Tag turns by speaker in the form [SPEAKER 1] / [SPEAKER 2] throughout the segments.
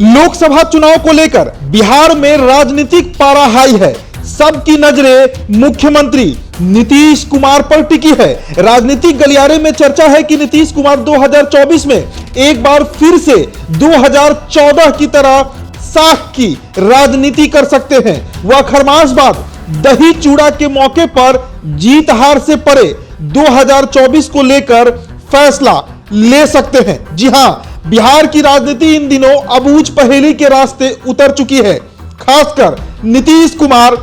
[SPEAKER 1] लोकसभा चुनाव को लेकर बिहार में राजनीतिक पारा हाई है। सबकी नजरें मुख्यमंत्री नीतीश कुमार पर टिकी है। राजनीतिक गलियारे में चर्चा है कि नीतीश कुमार 2024 में एक बार फिर से 2014 की तरह साख की राजनीति कर सकते हैं। वह खरमासबाद दही चूड़ा के मौके पर जीत हार से परे 2024 को लेकर फैसला ले सकते हैं। जी हां, बिहार की राजनीति इन दिनों अबूझ पहेली के रास्ते उतर चुकी है। खासकर नीतीश कुमार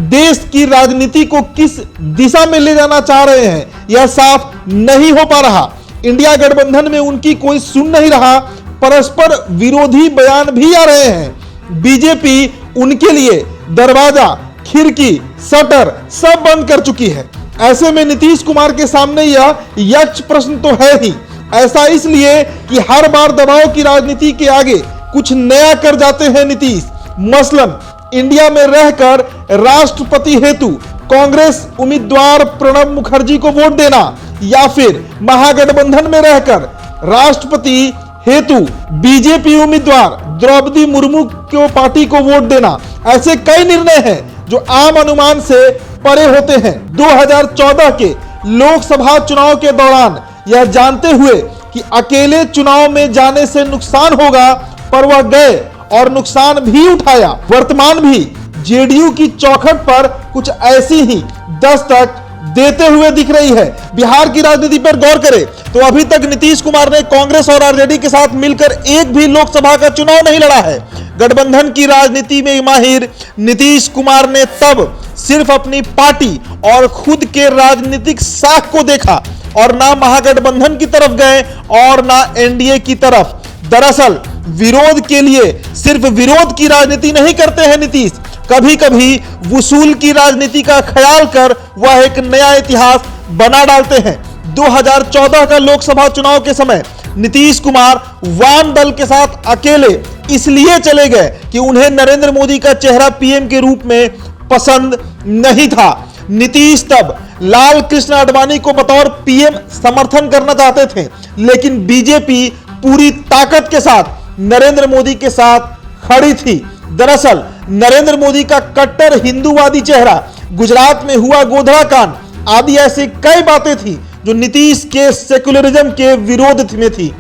[SPEAKER 1] देश की राजनीति को किस दिशा में ले जाना चाह रहे हैं, यह साफ नहीं हो पा रहा। इंडिया गठबंधन में उनकी कोई सुन नहीं रहा। परस्पर विरोधी बयान भी आ रहे हैं। बीजेपी उनके लिए दरवाजा, खिड़की, शटर सब बंद कर चुकी है। ऐसे में नीतीश कुमार के सामने यह यक्ष प्रश्न तो है ही। ऐसा इसलिए कि हर बार दबाव की राजनीति के आगे कुछ नया कर जाते हैं नीतीश। मसलन इंडिया में रहकर राष्ट्रपति हेतु कांग्रेस उम्मीदवार प्रणब मुखर्जी को वोट देना, या फिर महागठबंधन में रहकर राष्ट्रपति हेतु बीजेपी उम्मीदवार द्रौपदी मुर्मू को पार्टी को वोट देना। ऐसे कई निर्णय हैं जो आम अनुमान से परे होते हैं। 2014 के लोकसभा चुनाव के दौरान यह जानते हुए कि अकेले चुनाव में जाने से नुकसान होगा, पर वह गए और नुकसान भी उठाया। वर्तमान भी जेडीयू की चौखट पर कुछ ऐसी ही दस्तक देते हुए दिख रही है। बिहार की राजनीति पर गौर करें तो अभी तक नीतीश कुमार ने कांग्रेस और आरजेडी के साथ मिलकर एक भी लोकसभा का चुनाव नहीं लड़ा है। गठबंधन की राजनीति में माहिर नीतीश कुमार ने तब सिर्फ अपनी पार्टी और खुद के राजनीतिक साख को देखा और ना महागठबंधन की तरफ गए और ना एनडीए की तरफ। दरअसल विरोध के लिए सिर्फ विरोध की राजनीति नहीं करते हैं नीतीश, कभी कभी वसूल की राजनीति का ख्याल कर वह एक नया इतिहास बना डालते हैं। 2014 का लोकसभा चुनाव के समय नीतीश कुमार वाम दल के साथ अकेले इसलिए चले गए कि उन्हें नरेंद्र मोदी का चेहरा पीएम के रूप में पसंद नहीं था। नीतीश तब लाल कृष्ण आडवाणी को बतौर पीएम समर्थन करना चाहते थे, लेकिन बीजेपी पूरी ताकत के साथ नरेंद्र मोदी के साथ खड़ी थी। दरअसल नरेंद्र मोदी का कट्टर हिंदूवादी चेहरा, गुजरात में हुआ गोधरा कांड आदि ऐसी कई बातें थी जो नीतीश के सेकुलरिज्म के विरोध में थी।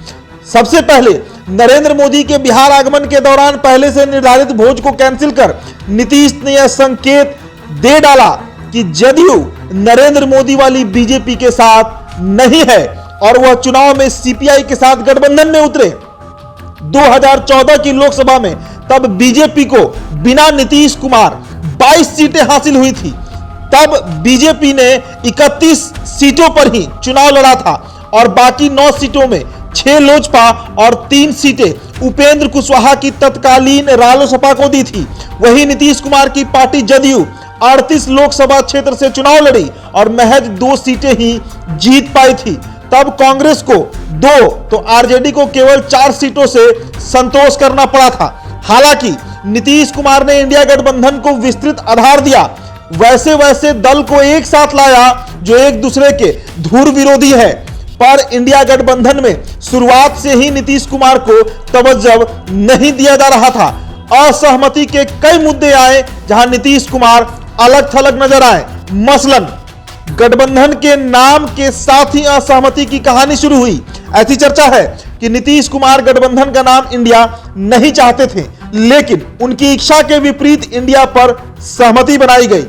[SPEAKER 1] सबसे पहले नरेंद्र मोदी के बिहार आगमन के दौरान पहले से निर्धारित भोज को कैंसिल कर नीतीश ने यह संकेत दे डाला कि जदयू नरेंद्र मोदी वाली बीजेपी के साथ नहीं है और वह चुनाव में सीपीआई के साथ गठबंधन में उतरे। 2014 की लोकसभा में तब बीजेपी को बिना नीतीश कुमार 22 सीटें हासिल हुई थी। तब बीजेपी ने 31 सीटों पर ही चुनाव लड़ा था और बाकी 9 सीटों में 6 लोजपा और 3 सीटें उपेंद्र कुशवाहा की तत्कालीन रालोसपा को दी थी। वहीं नीतीश कुमार की पार्टी जदयू 38 लोकसभा क्षेत्र से चुनाव लड़ी और महज 2 सीटें ही जीत पाई थी। तब कांग्रेस को 2 तो आरजेडी को केवल 4 सीटों से संतोष करना पड़ा था। हालांकि नीतीश कुमार ने इंडिया गठबंधन को विस्तृत आधार दिया, वैसे दल को एक साथ लाया जो एक दूसरे के धुर विरोधी है। पर इंडिया गठबंधन में शुरुआत से ही नीतीश कुमार को तवज्जो नहीं दिया जा रहा था। असहमति के कई मुद्दे आए जहां नीतीश कुमार अलग थलग नजर आए। मसलन गठबंधन के नाम के साथ ही असहमति की कहानी शुरू हुई। ऐसी चर्चा है कि नीतीश कुमार गठबंधन का नाम इंडिया नहीं चाहते थे, लेकिन उनकी इच्छा के विपरीत इंडिया पर सहमति बनाई गई।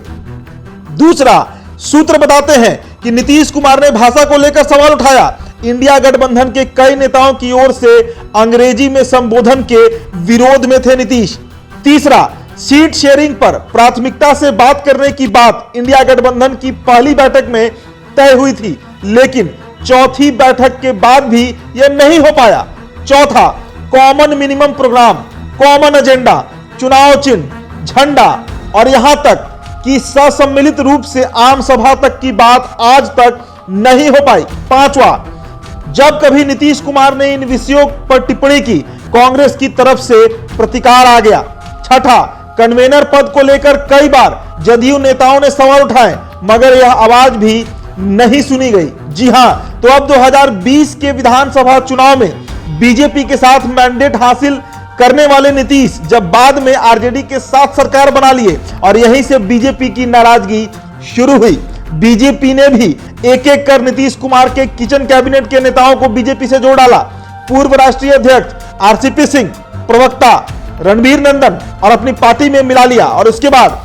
[SPEAKER 1] दूसरा, सूत्र बताते हैं कि नीतीश कुमार ने भाषा को लेकर सवाल उठाया। इंडिया गठबंधन के कई नेताओं की ओर से अंग्रेजी में संबोधन के विरोध में थे नीतीश। तीसरा, सीट शेयरिंग पर प्राथमिकता से बात करने की बात इंडिया गठबंधन की पहली बैठक में तय हुई थी, लेकिन चौथी बैठक के बाद भी यह नहीं हो पाया। चौथा, common minimum programme, common agenda, चुनाव चिन्ह, झंडा और यहां तक कि सम्मिलित रूप से आम सभा तक की बात आज तक नहीं हो पाई। पांचवा, जब कभी नीतीश कुमार ने इन विषयों पर टिप्पणी की, कांग्रेस की तरफ से प्रतिकार आ गया। छठा, कन्वेनर पद को लेकर कई बार जदयू नेताओं ने सवाल उठाए, मगर यह आवाज भी नहीं सुनी गई। जी हां, तो अब 2020 के विधानसभा चुनाव में बीजेपी के साथ मैंडेट हासिल करने वाले नीतीश जब बाद में आरजेडी के साथ सरकार बना लिए और यहीं से बीजेपी की नाराजगी शुरू हुई। बीजेपी ने भी एक एक कर नीतीश कुमार के किचन कैबिनेट के नेताओं को बीजेपी से जोड़ डाला। पूर्व राष्ट्रीय अध्यक्ष आरसीपी सिंह, प्रवक्ता रणबीर नंदन और अपनी पार्टी में मिला लिया और उसके बाद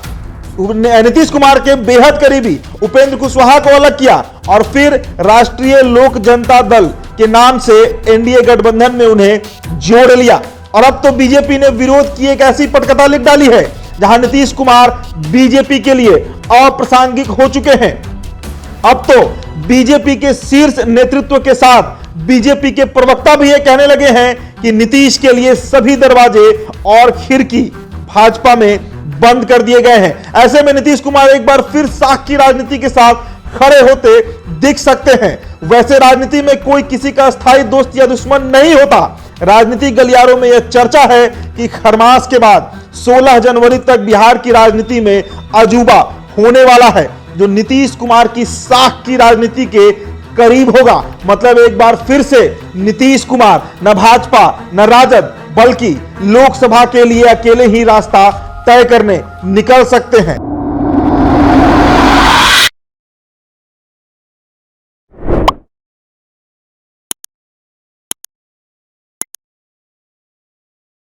[SPEAKER 1] नीतीश कुमार के बेहद करीबी उपेंद्र कुशवाहा को अलग किया और फिर राष्ट्रीय लोक जनता दल के नाम से एनडीए गठबंधन में उन्हें जोड़ लिया। और अब तो बीजेपी ने विरोध की एक ऐसी पटकथा लिख डाली है जहां नीतीश कुमार बीजेपी के लिए अप्रासंगिक हो चुके हैं। अब तो बीजेपी के शीर्ष नेतृत्व के साथ बीजेपी के प्रवक्ता भी ये कहने लगे हैं कि नीतीश के लिए सभी दरवाजे और खिड़की भाजपा में बंद कर दिए गए हैं। ऐसे में नीतीश कुमार एक बार फिर साख की राजनीति के साथ खड़े होते दिख सकते हैं। वैसे राजनीति में कोई किसी का स्थायी दोस्त या दुश्मन नहीं होता। राजनीतिक गलियारों में यह चर्चा है कि खरमास के बाद 16 जनवरी तक बिहार की राजनीति में अजूबा होने वाला है, जो नीतीश कुमार की साख की राजनीति के करीब होगा। मतलब एक बार फिर से नीतीश कुमार न भाजपा न राजद बल्कि लोकसभा के लिए अकेले ही रास्ता तय करने निकल सकते हैं।